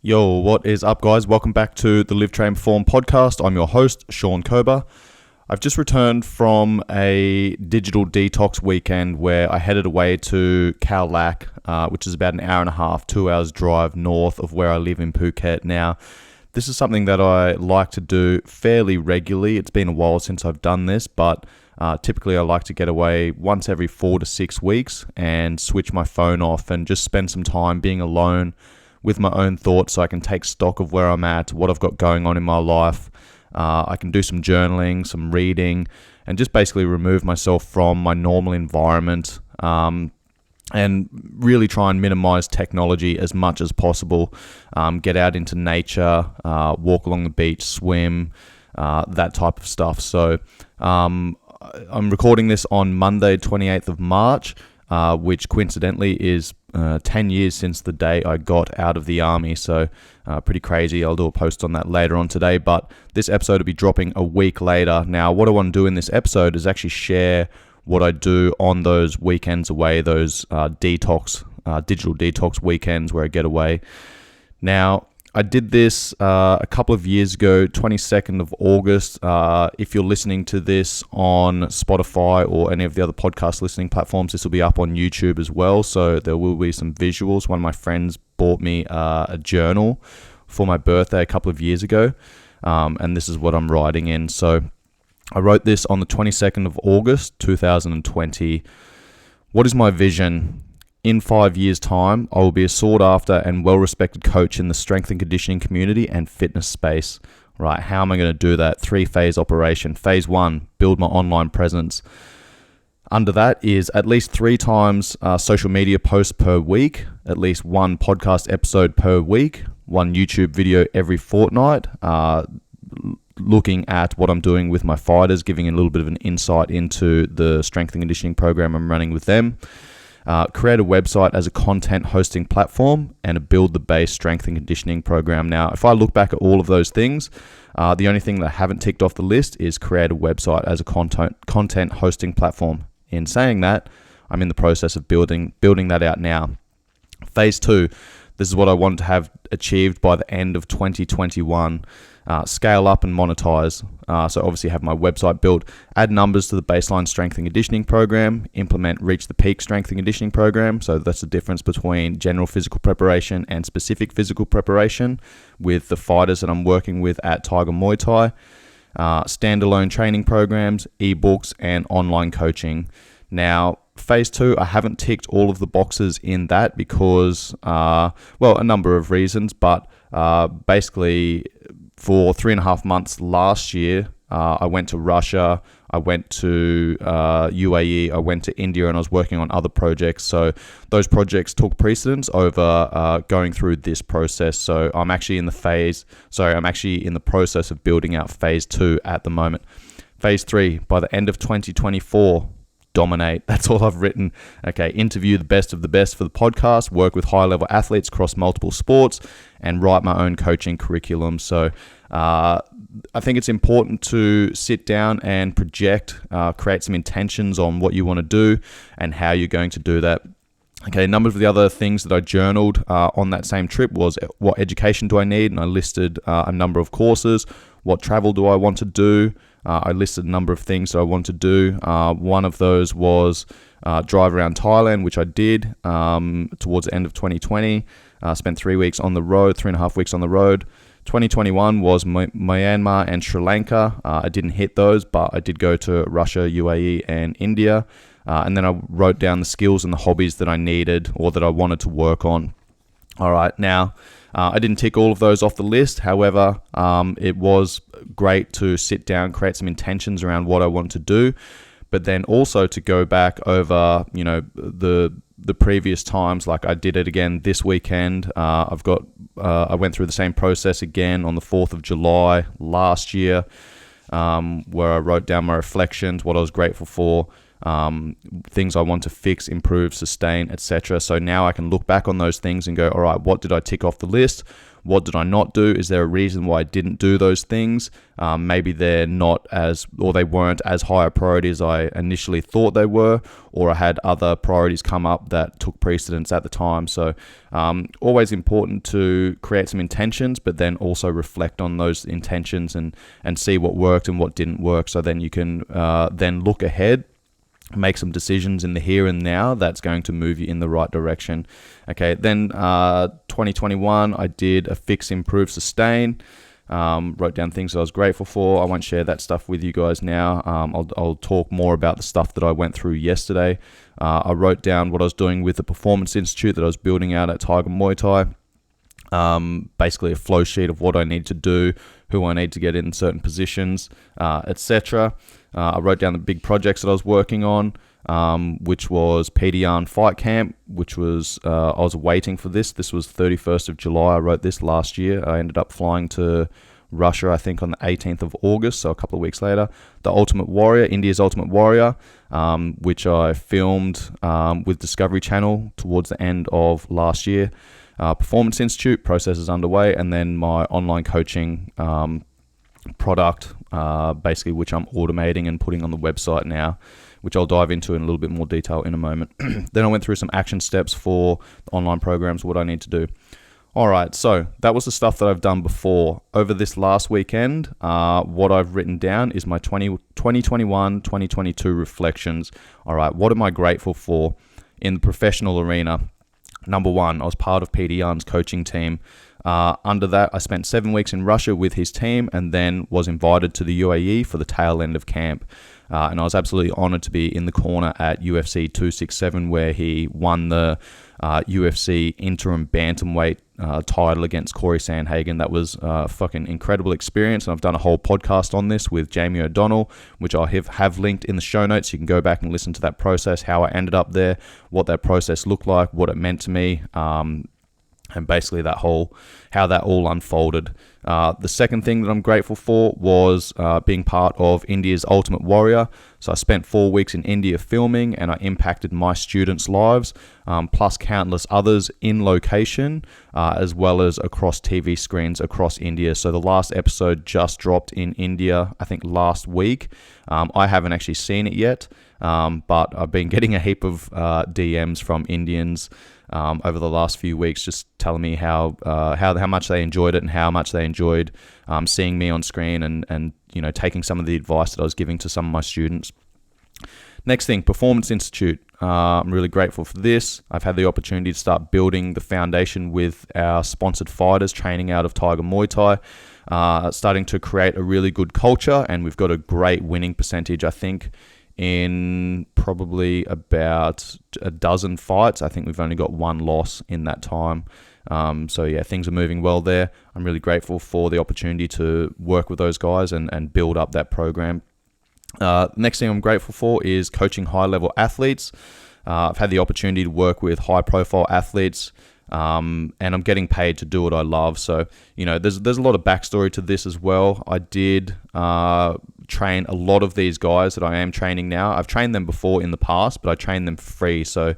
Yo, what is up, guys? Welcome back to the Live Train Perform podcast. I'm your host, Sean Kober. I've just returned from a digital detox weekend where I headed away to Khao Lak, which is about an hour and a half, 2 hours drive north of where I live in Phuket. Now, this is something that I like to do fairly regularly. It's been a while since I've done this, but typically I like to get away once every 4 to 6 weeks and switch my phone off and just spend some time being alone with my own thoughts so I can take stock of where I'm at, what I've got going on in my life. I can do some journaling, some reading, and just basically remove myself from my normal environment and really try and minimize technology as much as possible. Get out into nature, walk along the beach, swim, that type of stuff. So I'm recording this on Monday, 28th of March, which coincidentally is 10 years since the day I got out of the army. So pretty crazy. I'll do a post on that later on today, but this episode will be dropping a week later. Now, what I want to do in this episode is actually share what I do on those weekends away, those digital detox weekends where I get away. Now, I did this a couple of years ago, 22nd of August. If you're listening to this on Spotify or any of the other podcast listening platforms, this will be up on YouTube as well. So there will be some visuals. One of my friends bought me a journal for my birthday a couple of years ago. And this is what I'm writing in. So I wrote this on the 22nd of August, 2020. What is my vision? In 5 years' time, I will be a sought-after and well-respected coach in the strength and conditioning community and fitness space. Right, how am I going to do that? 3-phase operation. Phase 1, build my online presence. Under that is at least 3 times social media posts per week, at least 1 podcast episode per week, 1 YouTube video every fortnight, looking at what I'm doing with my fighters, giving a little bit of an insight into the strength and conditioning program I'm running with them. Create a website as a content hosting platform and a build the base strength and conditioning program. Now, if I look back at all of those things, the only thing that I haven't ticked off the list is create a website as a content hosting platform. In saying that, I'm in the process of building that out now. Phase 2, this is what I want to have achieved by the end of 2021. Scale up and monetize. So obviously have my website built, add numbers to the baseline strength and conditioning program, implement reach the peak strength and conditioning program. So that's the difference between general physical preparation and specific physical preparation with the fighters that I'm working with at Tiger Muay Thai. Standalone training programs, ebooks, and online coaching. Now, phase 2, I haven't ticked all of the boxes in that because, a number of reasons, but basically for 3.5 months last year, I went to Russia, I went to UAE, I went to India, and I was working on other projects. So those projects took precedence over going through this process. So I'm actually in the process of building out phase 2 at the moment. Phase 3, by the end of 2024, dominate. That's all I've written. Okay, interview the best of the best for the podcast, work with high-level athletes across multiple sports, and write my own coaching curriculum. So I think it's important to sit down and project, create some intentions on what you want to do and how you're going to do that. Okay, a number of the other things that I journaled on that same trip was what education do I need? And I listed a number of courses. What travel do I want to do? I listed a number of things that I want to do. One of those was drive around Thailand, which I did towards the end of 2020. Spent 3 weeks on the road, 3.5 weeks on the road. 2021 was Myanmar and Sri Lanka. I didn't hit those, but I did go to Russia, UAE, and India. And then I wrote down the skills and the hobbies that I needed or that I wanted to work on. All right, now, I didn't tick all of those off the list. However, it was great to sit down, create some intentions around what I want to do, but then also to go back over, the previous times. Like I did it again this weekend. I went through the same process again on the 4th of July last year, where I wrote down my reflections, what I was grateful for. things I want to fix, improve, sustain, etc. So now I can look back on those things and go, all right, what did I tick off the list? What did I not do? Is there a reason why I didn't do those things? Maybe they're not as, or they weren't as high a priority as I initially thought they were, or I had other priorities come up that took precedence at the time. So always important to create some intentions, but then also reflect on those intentions and see what worked and what didn't work. So then you can then look ahead, make some decisions in the here and now that's going to move you in the right direction. Okay, then 2021, I did a fix, improve, sustain. Wrote down things that I was grateful for. I won't share that stuff with you guys now. I'll talk more about the stuff that I went through yesterday. I wrote down what I was doing with the Performance Institute that I was building out at Tiger Muay Thai. Basically a flow sheet of what I need to do, who I need to get in certain positions, etc. I wrote down the big projects that I was working on, which was Peter Yan Fight Camp, which was, I was waiting for this. This was 31st of July. I wrote this last year. I ended up flying to Russia, I think, on the 18th of August, so a couple of weeks later. The Ultimate Warrior, India's Ultimate Warrior, which I filmed with Discovery Channel towards the end of last year. Performance Institute, process is underway, and then my online coaching product, basically, which I'm automating and putting on the website now, which I'll dive into in a little bit more detail in a moment. Then I went through some action steps for the online programs, what I need to do. All right, so that was the stuff that I've done before. Over this last weekend, what I've written down is my 2021-2022 reflections. All right, what am I grateful for in the professional arena? Number one, I was part of Peter Yan's coaching team. Under that, I spent 7 weeks in Russia with his team and then was invited to the UAE for the tail end of camp. And I was absolutely honored to be in the corner at UFC 267, where he won the UFC interim bantamweight title against Corey Sandhagen. That was a fucking incredible experience. And I've done a whole podcast on this with Jamie O'Donnell, which I have linked in the show notes. You can go back and listen to that process, how I ended up there, what that process looked like, what it meant to me, and basically how that all unfolded. The second thing that I'm grateful for was being part of India's Ultimate Warrior. So I spent 4 weeks in India filming, and I impacted my students' lives, plus countless others in location, as well as across TV screens across India. So the last episode just dropped in India, I think last week. I haven't actually seen it yet, but I've been getting a heap of DMs from Indians over the last few weeks, just telling me how much they enjoyed it and how much they enjoyed seeing me on screen and taking some of the advice that I was giving to some of my students. Next thing, Performance Institute. I'm really grateful for this. I've had the opportunity to start building the foundation with our sponsored fighters training out of Tiger Muay Thai, starting to create a really good culture, and we've got a great winning percentage, I think. In probably about a dozen fights, I think we've only got one loss in that time. So yeah, things are moving well there. I'm really grateful for the opportunity to work with those guys and build up that program. Next thing I'm grateful for is coaching high-level athletes. I've had the opportunity to work with high-profile athletes, and I'm getting paid to do what I love. So, there's a lot of backstory to this as well. I did train a lot of these guys that I am training now. I've trained them before in the past, but I trained them for free. So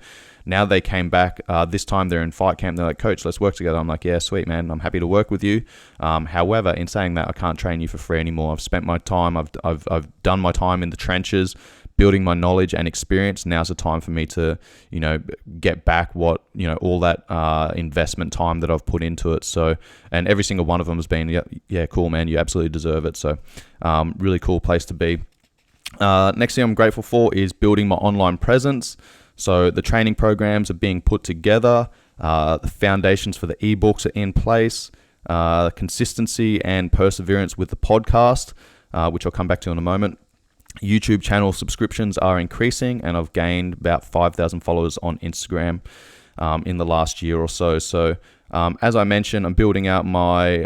now they came back. This time they're in fight camp. They're like, "Coach, let's work together." I'm like, "Yeah, sweet, man. I'm happy to work with you." However, in saying that, I can't train you for free anymore. I've spent my time. I've done my time in the trenches, building my knowledge and experience. Now's the time for me to, get back what, all that investment time that I've put into it. So, and every single one of them has been, yeah, cool, man. You absolutely deserve it. So, really cool place to be. Next thing I'm grateful for is building my online presence. So the training programs are being put together. The foundations for the ebooks are in place. Consistency and perseverance with the podcast, which I'll come back to in a moment. YouTube channel subscriptions are increasing, and I've gained about 5,000 followers on Instagram in the last year or so. So as I mentioned, I'm building out my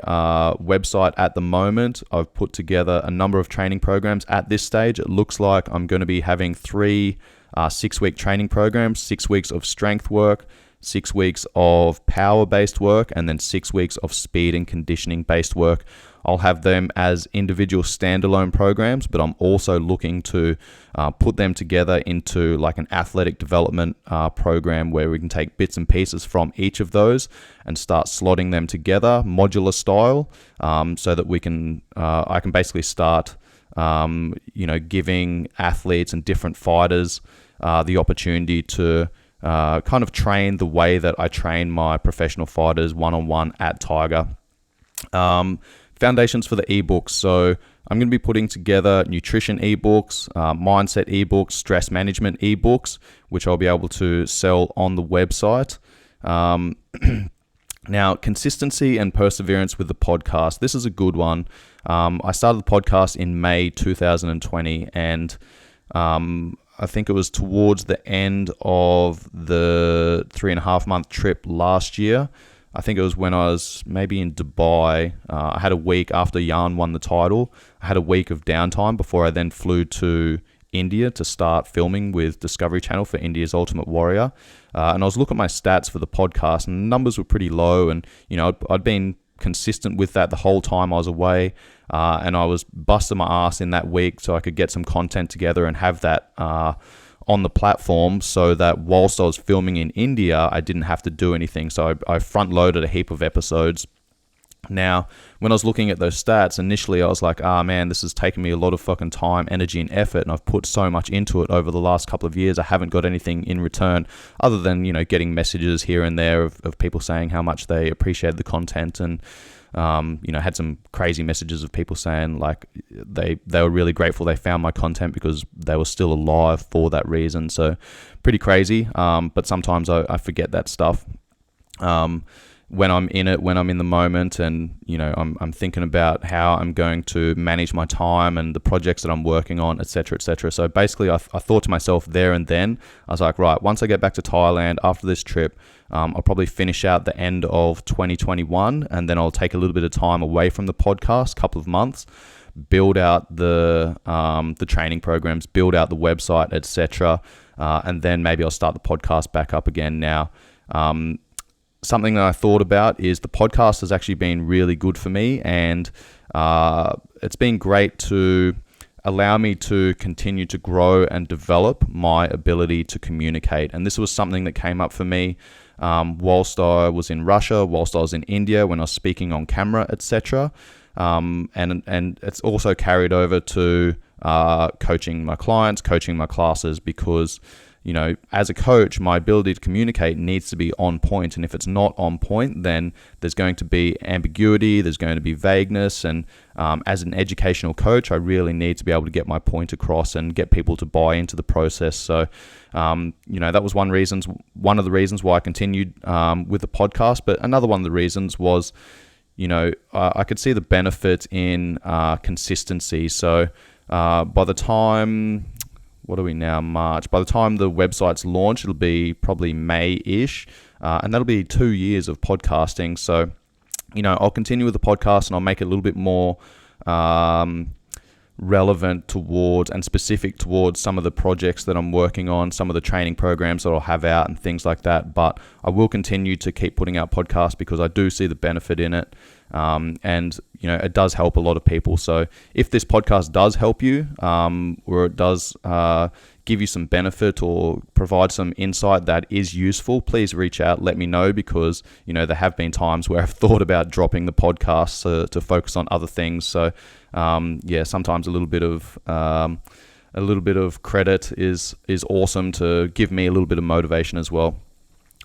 website at the moment. I've put together a number of training programs. At this stage, it looks like I'm going to be having 3 6-week training programs, 6 weeks of strength work, 6 weeks of power-based work, and then 6 weeks of speed and conditioning-based work. I'll have them as individual standalone programs, but I'm also looking to put them together into like an athletic development program where we can take bits and pieces from each of those and start slotting them together modular style, so that I can basically start giving athletes and different fighters the opportunity to kind of train the way that I train my professional fighters one-on-one at Tiger. Foundations for the ebooks. So I'm going to be putting together nutrition ebooks, mindset ebooks, stress management ebooks, which I'll be able to sell on the website. Now, consistency and perseverance with the podcast. This is a good one. I started the podcast in May 2020, and I think it was towards the end of the 3.5 month trip last year. I think it was when I was maybe in Dubai. I had a week after Jan won the title. I had a week of downtime before I then flew to India to start filming with Discovery Channel for India's Ultimate Warrior. And I was looking at my stats for the podcast, and the numbers were pretty low. And, I'd been consistent with that the whole time I was away. And I was busting my ass in that week so I could get some content together and have that on the platform, so that whilst I was filming in India, I didn't have to do anything. So I front loaded a heap of episodes. Now, when I was looking at those stats, initially I was like, man, this has taken me a lot of fucking time, energy, and effort, and I've put so much into it over the last couple of years. I haven't got anything in return other than, getting messages here and there of people saying how much they appreciated the content, and had some crazy messages of people saying like they were really grateful they found my content because they were still alive for that reason. So pretty crazy. But sometimes I forget that stuff. When I'm in it, when I'm in the moment, and I'm thinking about how I'm going to manage my time and the projects that I'm working on, etc., etc. So basically, I thought to myself there and then, I was like, right, once I get back to Thailand after this trip, I'll probably finish out the end of 2021, and then I'll take a little bit of time away from the podcast, couple of months, build out the training programs, build out the website, etc., and then maybe I'll start the podcast back up again. Now, something that I thought about is the podcast has actually been really good for me, and it's been great to allow me to continue to grow and develop my ability to communicate. And this was something that came up for me whilst I was in Russia, whilst I was in India, when I was speaking on camera, etc. And it's also carried over to coaching my clients, coaching my classes, because as a coach, my ability to communicate needs to be on point. And if it's not on point, then there's going to be ambiguity, there's going to be vagueness. And as an educational coach, I really need to be able to get my point across and get people to buy into the process. So, that was one of the reasons why I continued with the podcast. But another one of the reasons was, I could see the benefit in consistency. So by the time... what are we now, March? By the time the website's launched, it'll be probably May-ish, and that'll be 2 years of podcasting. So, I'll continue with the podcast, and I'll make it a little bit more relevant towards and specific towards some of the projects that I'm working on, some of the training programs that I'll have out and things like that. But I will continue to keep putting out podcasts because I do see the benefit in it. And it does help a lot of people. So if this podcast does help you, or it does give you some benefit or provide some insight that is useful, please reach out, let me know, because there have been times where I've thought about dropping the podcast to focus on other things. So sometimes a little bit of credit is awesome to give me a little bit of motivation as well.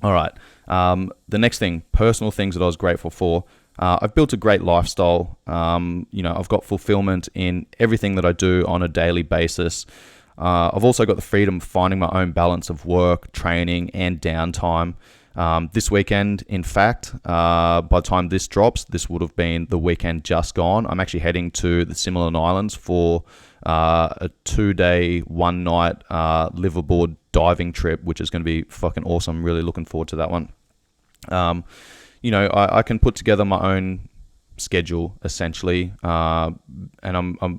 All right. The next thing, personal things that I was grateful for. I've built a great lifestyle. I've got fulfillment in everything that I do on a daily basis. I've also got the freedom of finding my own balance of work, training, and downtime. This weekend, in fact, by the time this drops, this would have been the weekend just gone. I'm actually heading to the Similon Islands for a 2-day, 1-night liveaboard diving trip, which is going to be fucking awesome. I'm really looking forward to that one. I can put together my own schedule essentially, and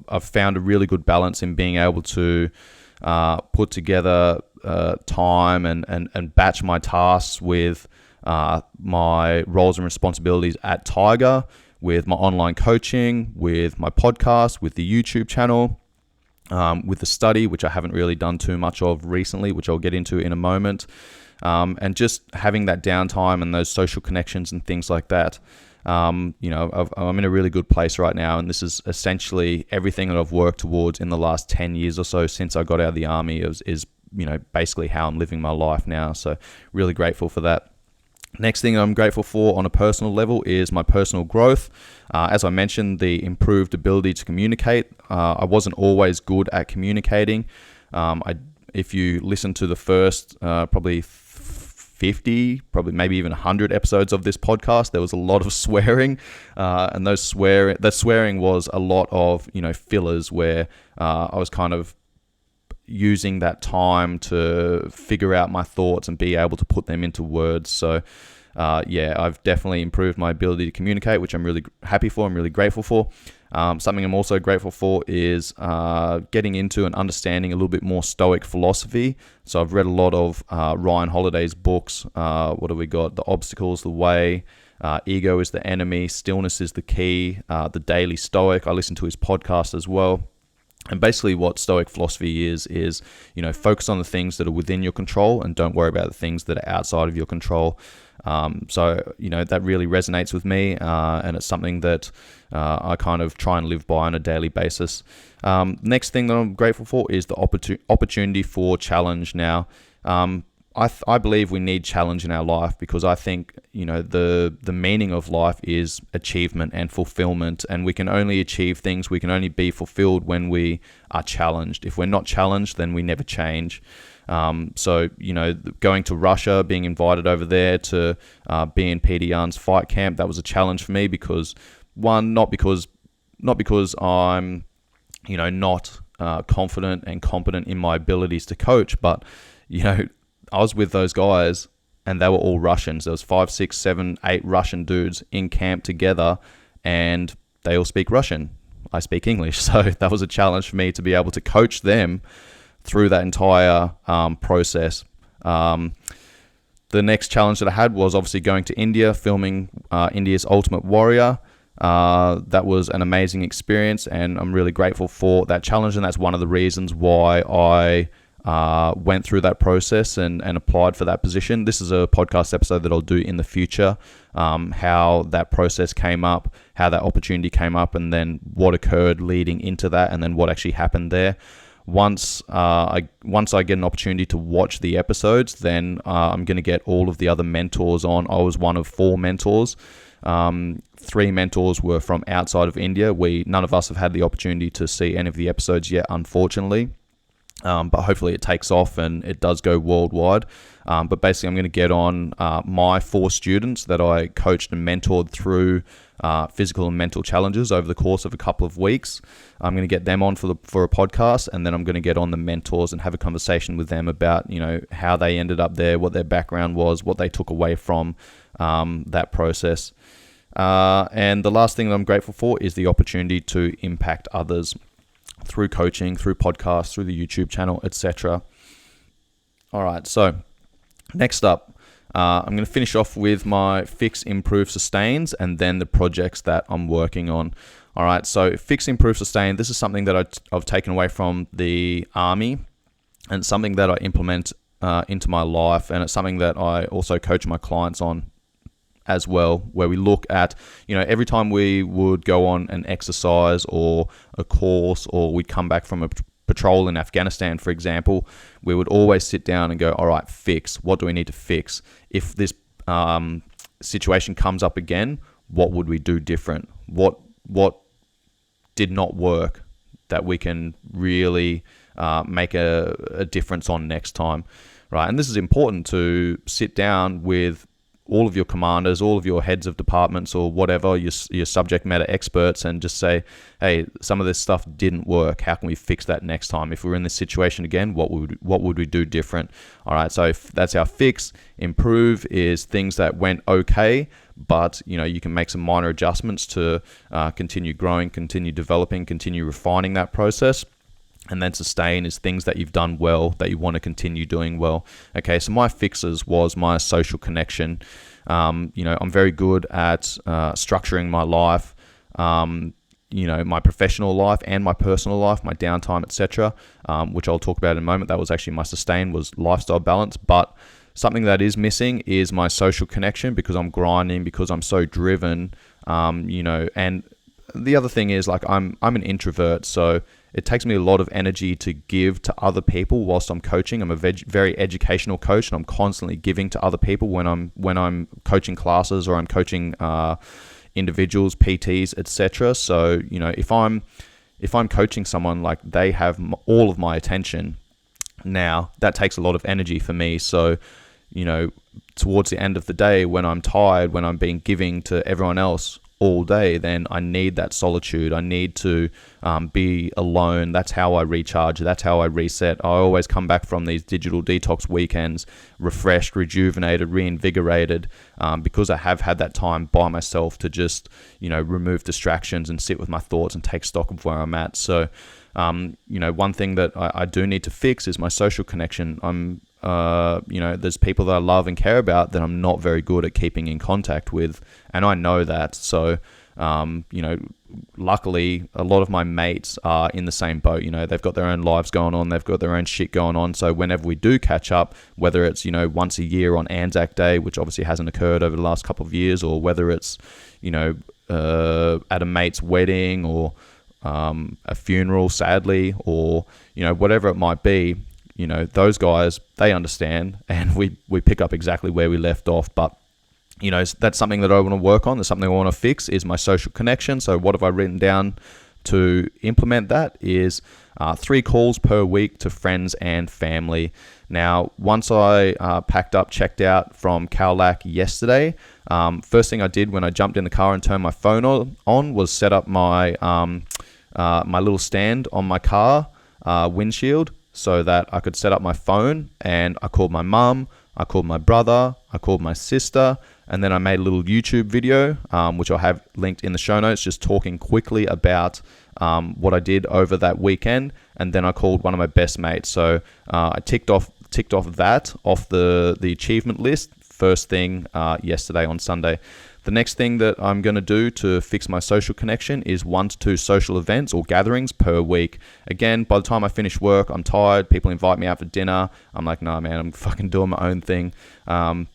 I've found a really good balance in being able to put together time and batch my tasks with my roles and responsibilities at Tiger, with my online coaching, with my podcast, with the YouTube channel, with the study, which I haven't really done too much of recently, which I'll get into in a moment, and just having that downtime and those social connections and things like that. I'm in a really good place right now, and this is essentially everything that I've worked towards in the last 10 years or so since I got out of the army is basically how I'm living my life now. So really grateful for that. Next thing I'm grateful for on a personal level is my personal growth. As I mentioned, the improved ability to communicate. I wasn't always good at communicating. If you listen to the first probably 50, probably maybe even 100 episodes of this podcast, there was a lot of swearing, and that swearing was a lot of fillers where I was kind of using that time to figure out my thoughts and be able to put them into words. So I've definitely improved my ability to communicate, which I'm really happy for. I'm really grateful for. Something I'm also grateful for is getting into and understanding a little bit more Stoic philosophy. So I've read a lot of Ryan Holiday's books. What have we got? The Obstacle's the Way, Ego is the Enemy, Stillness is the Key, The Daily Stoic. I listen to his podcast as well. And basically what Stoic philosophy is focus on the things that are within your control and don't worry about the things that are outside of your control. That really resonates with me, and it's something that I kind of try and live by on a daily basis. Next thing that I'm grateful for is the opportunity for challenge now. I believe we need challenge in our life because I think, the meaning of life is achievement and fulfillment, and we can only achieve things, we can only be fulfilled when we are challenged. If we're not challenged, then we never change. Going to Russia, being invited over there to be in Peter Yan's fight camp, that was a challenge for me because, one, not because I'm, not confident and competent in my abilities to coach, but, I was with those guys and they were all Russians. There was 5, 6, 7, 8 Russian dudes in camp together and they all speak Russian. I speak English. So that was a challenge for me to be able to coach them through that entire process. The next challenge that I had was obviously going to India, filming India's Ultimate Warrior. That was an amazing experience and I'm really grateful for that challenge, and that's one of the reasons why I went through that process and applied for that position. This is a podcast episode that I'll do in the future, how that process came up, how that opportunity came up, and then what occurred leading into that, and then what actually happened there. Once I get an opportunity to watch the episodes, then I'm going to get all of the other mentors on. I was one of 4 mentors. 3 mentors were from outside of India. None of us have had the opportunity to see any of the episodes yet, unfortunately. But hopefully it takes off and it does go worldwide. But basically I'm going to get on my 4 students that I coached and mentored through physical and mental challenges over the course of a couple of weeks. I'm going to get them on for a podcast, and then I'm going to get on the mentors and have a conversation with them about, how they ended up there, what their background was, what they took away from that process. And the last thing that I'm grateful for is the opportunity to impact others through coaching, through podcasts, through the YouTube channel, etc. All right, so next up, I'm going to finish off with my fix, improve, sustains, and then the projects that I'm working on. All right, so fix, improve, sustain. This is something that I've taken away from the army, and it's something that I implement into my life, and it's something that I also coach my clients on as well, where we look at, every time we would go on an exercise or a course, or we'd come back from a patrol in Afghanistan, for example, we would always sit down and go, all right, fix. What do we need to fix? If this situation comes up again, what would we do different? What did not work that we can really make a difference on next time, right? And this is important to sit down with all of your commanders, all of your heads of departments or whatever, your subject matter experts, and just say, hey, some of this stuff didn't work. How can we fix that next time? If we're in this situation again, what would we do different? All right, so if that's our fix. Improve is things that went okay, but you can make some minor adjustments to continue growing, continue developing, continue refining that process. And then sustain is things that you've done well, that you want to continue doing well. Okay, so my fixes was my social connection. I'm very good at structuring my life, my professional life and my personal life, my downtime, etc., which I'll talk about in a moment. That was actually my sustain, was lifestyle balance. But something that is missing is my social connection, because I'm grinding, because I'm so driven, and the other thing is, like, I'm an introvert, so it takes me a lot of energy to give to other people whilst I'm coaching. I'm a very educational coach, and I'm constantly giving to other people when I'm coaching classes, or I'm coaching individuals, PTs, etc. So if I'm coaching someone, like, they have all of my attention. Now that takes a lot of energy for me. So towards the end of the day, when I'm tired, when I'm being giving to everyone else all day, then I need that solitude. I need to be alone. That's how I recharge. That's how I reset. I always come back from these digital detox weekends refreshed, rejuvenated, reinvigorated, because I have had that time by myself to just, remove distractions and sit with my thoughts and take stock of where I'm at. So, one thing that I do need to fix is my social connection. There's people that I love and care about that I'm not very good at keeping in contact with, and I know that. So, luckily, a lot of my mates are in the same boat. They've got their own lives going on, they've got their own shit going on. So whenever we do catch up, whether it's once a year on Anzac Day, which obviously hasn't occurred over the last couple of years, or whether it's at a mate's wedding, or a funeral, sadly, or whatever it might be. Those guys, they understand, and we pick up exactly where we left off. But that's something that I want to work on. That's something I want to fix, is my social connection. So what have I written down to implement that? Is 3 calls per week to friends and family. Now, once I packed up, checked out from Cowlack yesterday, first thing I did when I jumped in the car and turned my phone on was set up my my little stand on my car windshield, so that I could set up my phone, and I called my mum, I called my brother, I called my sister, and then I made a little YouTube video, which I'll have linked in the show notes, just talking quickly about what I did over that weekend. And then I called one of my best mates. So I ticked off that off the achievement list first thing yesterday on Sunday. The next thing that I'm going to do to fix my social connection is 1 to 2 social events or gatherings per week. Again, by the time I finish work, I'm tired. People invite me out for dinner. I'm like, nah, man, I'm fucking doing my own thing.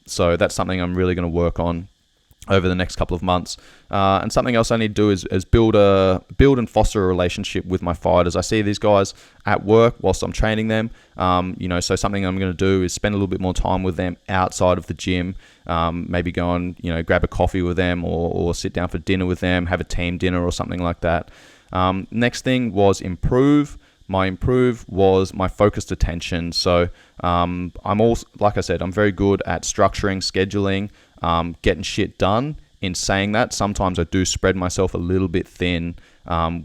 So that's something I'm really going to work on over the next couple of months. And something else I need to do is build and foster a relationship with my fighters. I see these guys at work whilst I'm training them. So something I'm going to do is spend a little bit more time with them outside of the gym. Maybe go and, grab a coffee with them, or sit down for dinner with them, have a team dinner or something like that. Next thing was improve. My improve was my focused attention. So I'm also, like I said, I'm very good at structuring, scheduling, getting shit done. In saying that, sometimes I do spread myself a little bit thin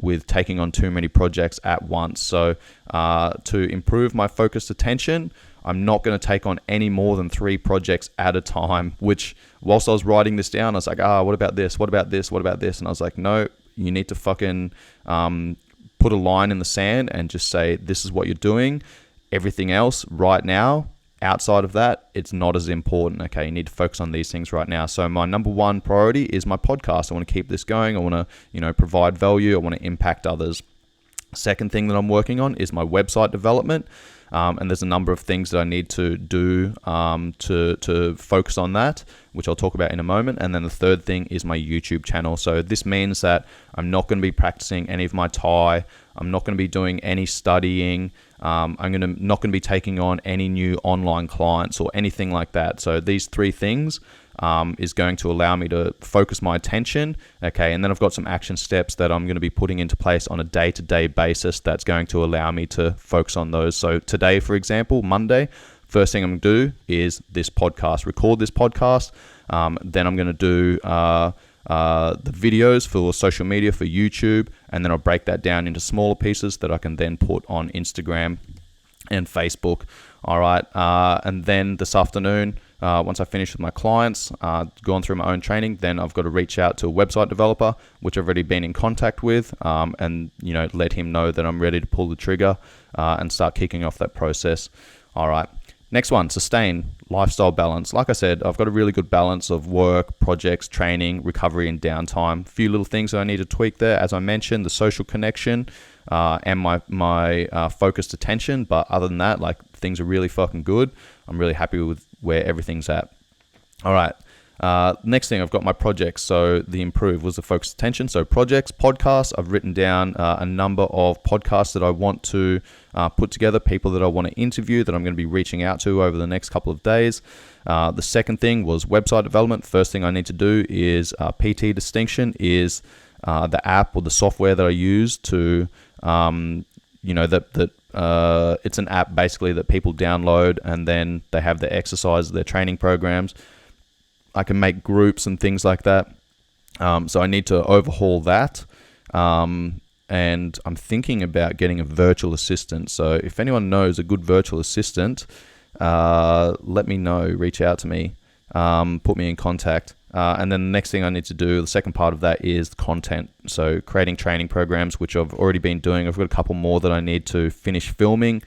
with taking on too many projects at once. So to improve my focused attention, I'm not going to take on any more than 3 projects at a time, which whilst I was writing this down, I was like, what about this? What about this? What about this? And I was like, no, you need to fucking put a line in the sand and just say, this is what you're doing. Everything else right now, outside of that, it's not as important. Okay, you need to focus on these things right now. So my number 1 priority is my podcast. I want to keep this going. I want to, provide value. I want to impact others. Second thing that I'm working on is my website development. And there's a number of things that I need to do to focus on that, which I'll talk about in a moment. And then the third thing is my YouTube channel. So this means that I'm not going to be practicing any of my Thai. I'm not going to be doing any studying. I'm not going to be taking on any new online clients or anything like that. So these 3 things is going to allow me to focus my attention. Okay, and then I've got some action steps that I'm going to be putting into place on a day-to-day basis that's going to allow me to focus on those. So today, for example, Monday, first thing I'm going to do is this podcast, record this podcast. Then I'm going to do the videos for social media, for YouTube, and then I'll break that down into smaller pieces that I can then put on Instagram and Facebook. All right, and then this afternoon, once I finish with my clients, gone through my own training, then I've got to reach out to a website developer, which I've already been in contact with, and let him know that I'm ready to pull the trigger and start kicking off that process. All right. Next one, sustain, lifestyle balance. Like I said, I've got a really good balance of work, projects, training, recovery, and downtime. A few little things that I need to tweak there. As I mentioned, the social connection and my focused attention. But other than that, like, things are really fucking good. I'm really happy with where everything's at. All right. Next thing, I've got my projects. So the improve was the focused attention. So projects, podcasts, I've written down a number of podcasts that I want to put together, people that I want to interview that I'm going to be reaching out to over the next couple of days. The second thing was website development. First thing I need to do is PT Distinction is the app or the software that I use to, it's an app basically that people download, and then they have their exercises, their training programs. I can make groups and things like that. So I need to overhaul that. And I'm thinking about getting a virtual assistant. So if anyone knows a good virtual assistant, let me know, reach out to me, put me in contact. And then the next thing I need to do, the second part of that, is content. So creating training programs, which I've already been doing. I've got a couple more that I need to finish filming.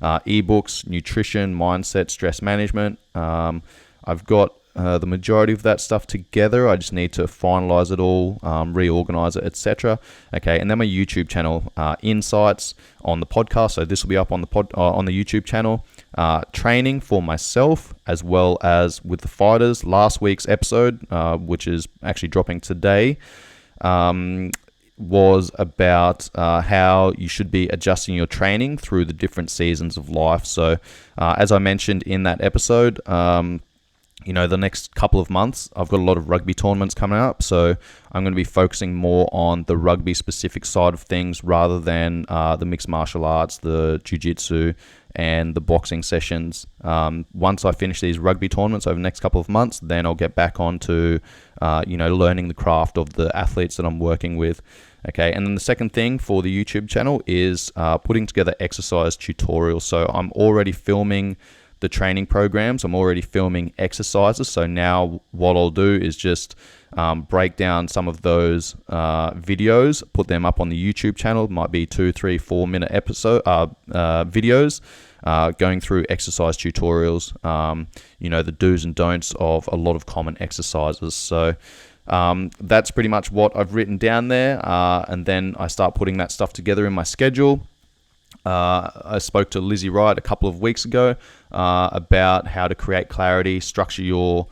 Ebooks, nutrition, mindset, stress management. I've got the majority of that stuff together. I just need to finalize it all, reorganize it, etc. Okay, and then my YouTube channel, insights on the podcast. So this will be up on the on the YouTube channel. Training for myself as well as with the fighters. Last week's episode, which is actually dropping today, was about how you should be adjusting your training through the different seasons of life. So as I mentioned in that episode, the next couple of months, I've got a lot of rugby tournaments coming up. So I'm going to be focusing more on the rugby specific side of things rather than the mixed martial arts, the jiu-jitsu, and the boxing sessions. Once I finish these rugby tournaments over the next couple of months, then I'll get back on to, learning the craft of the athletes that I'm working with. Okay, and then the second thing for the YouTube channel is putting together exercise tutorials. So I'm already filming the training programs. I'm already filming exercises. So now what I'll do is just break down some of those videos, put them up on the YouTube channel. It might be 2, 3, 4 minute episode videos going through exercise tutorials, the do's and don'ts of a lot of common exercises. So that's pretty much what I've written down there. And then I start putting that stuff together in my schedule. I spoke to Lizzie Wright a couple of weeks ago about how to create clarity, structure your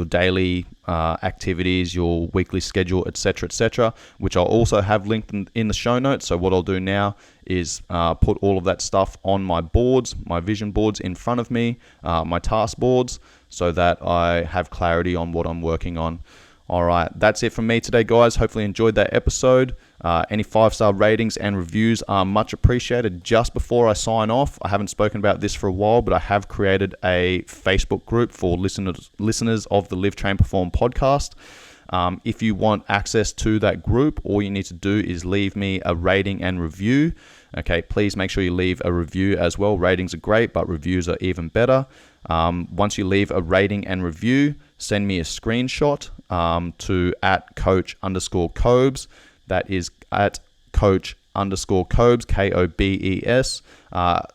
daily activities, your weekly schedule, etc., which I'll also have linked in the show notes. So what I'll do now is put all of that stuff on my boards, my vision boards in front of me, my task boards, so that I have clarity on what I'm working on. All right, that's it from me today, guys. Hopefully you enjoyed that episode. Any 5-star ratings and reviews are much appreciated. Just before I sign off, I haven't spoken about this for a while, but I have created a Facebook group for listeners of the Live, Train, Perform podcast. If you want access to that group, all you need to do is leave me a rating and review. Okay, please make sure you leave a review as well. Ratings are great, but reviews are even better. Once you leave a rating and review, send me a screenshot to @coach_Cobes. That is @coach_Cobes, Kobes.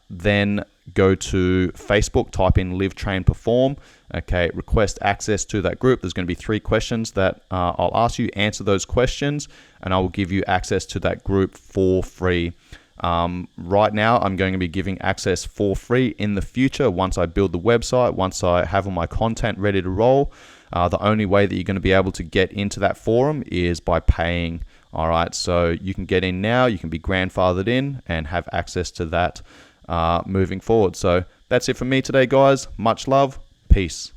Then go to Facebook, type in Live, Train, Perform. Okay, request access to that group. There's going to be 3 questions that I'll ask you. Answer those questions, and I will give you access to that group for free. Right now, I'm going to be giving access for free. In the future, once I build the website, once I have all my content ready to roll, the only way that you're going to be able to get into that forum is by paying. All right, so you can get in now, you can be grandfathered in and have access to that moving forward. So that's it from me today, guys. Much love. Peace.